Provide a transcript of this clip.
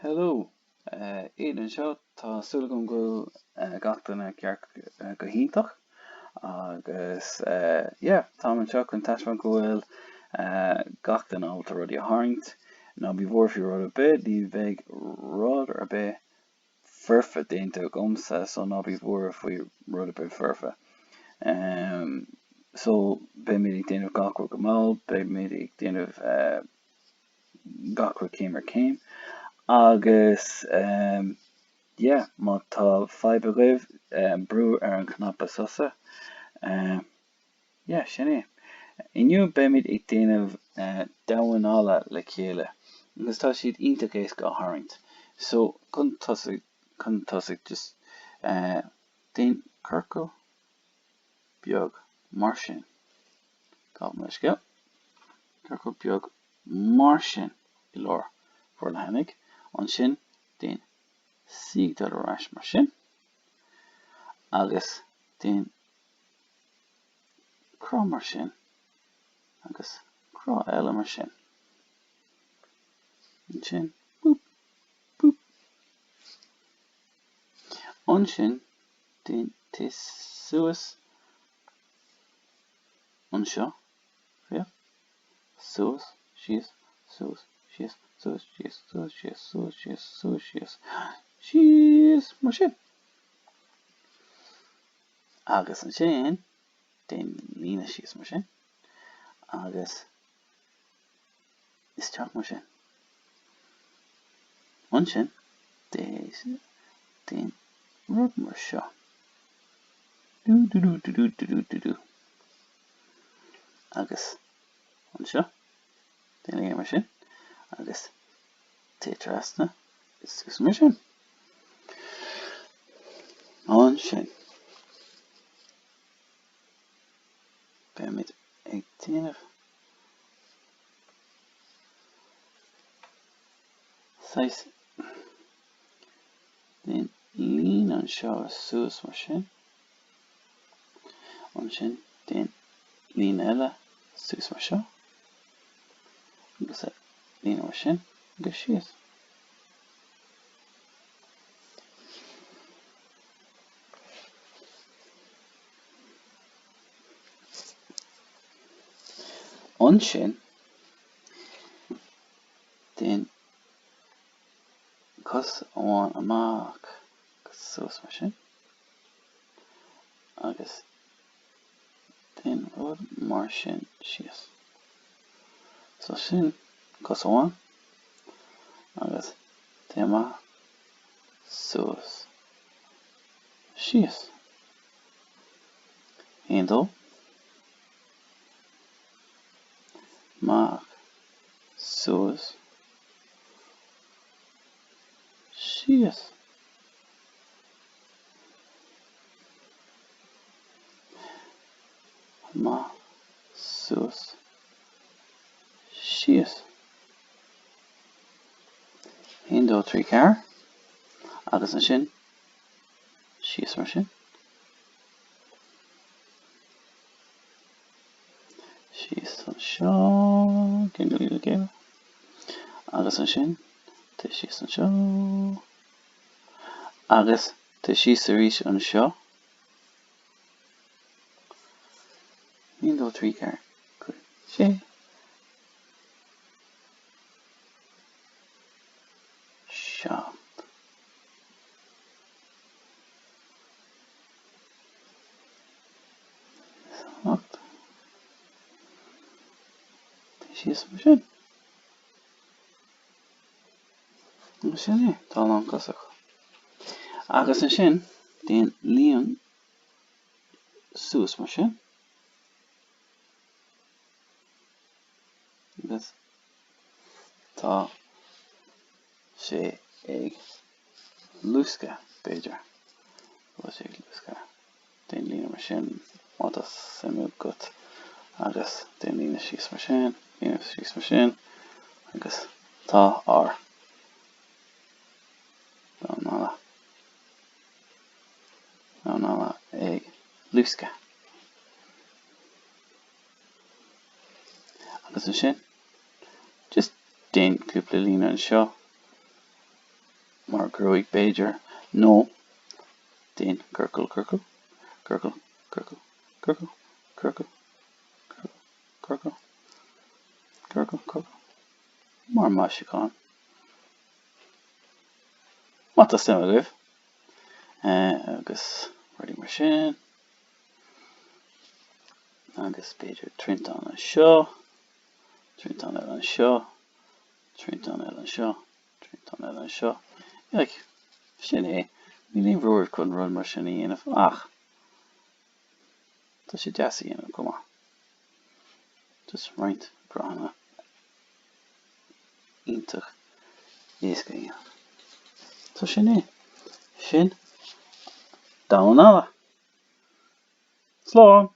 Hello, iad an seo tá súla gom go gatainna ceart go hiintach agus tá an seo chun taispeáin go bhfuil gach den ábalta rudí a tharraingt ná bí mhór fiú rud a bit ní bheidh rud ar bith furfa déanta gomsa so ná bí mhór faoi rud a bit furfa. So be mé ag déanamh gachra go máil, be mé ag déanamh gachra céim ar céim agus má tá faibe roimh brú ar an cnaipe sosa sin é. Inniu be mé ag déanamh damhán alla le chéile agus tá siad ionach éasca go tharraingt. So chun tosaigh just déan carco beag mar sin. Cáil leis go. Carco beag mar sin i lár fuair le hanig. An sin déan siagdal arás mar sin agus déan crá mar sin agus crá eile mar sin. An sin boop boop. An sin déan suas an seo suas síos suas síos suas síos suas síos suas síos suas síos síos mar sin. Agus an sin déan lína síos mar sin agus isteach mar sin. An sin déan rud mar seo. Du. Agus an seo déan lína mar sin agus tétrasna is mar sin. An sin be mé ag déanamh déan lína an seo suas mar sin. An sin déan lína eile suas mar seo agus lína mar sin agus síos. An sin déan cos amháin amach suas mar sin agus déan rud mar sin síos. So sin cos amháin agus déan amach suas síos. Héindal amach suas síos. Amach suas síos. Héindal trí cearr agus an sin síos mar sin. Síos an seo cén go líle céile agus an sin tá síos an seo agus tá síos arís an seo. Héindal trí cearr sé seacht ocht tá síos mar sin. An sin é tá an cosach. Agus an sin déan líon suas mar sin agus tá sé ag lúsca beidir sé ag lúsca déan lína mar sin mátas simú gut agus déan lína síos mar sin agus tá ár damhán alla ag lúsca agus an sin just déan cúpla lína an seo mar Brúigh Beiger nó den gurgle gurgle gurgle gurgle gurgle gurgle gurgle gurgle gurgle mar maisián mata stem a libh agus ruí mar sin agus beidir trint an seo trint an an seo trint an an seo trint an an seo like sin é ní líon bhróir chun run mar sin íanamh ach tá sé deasa íanamh cumá just roinnt brahna iontach éasca íanamh tá sin é sin damhán alla slán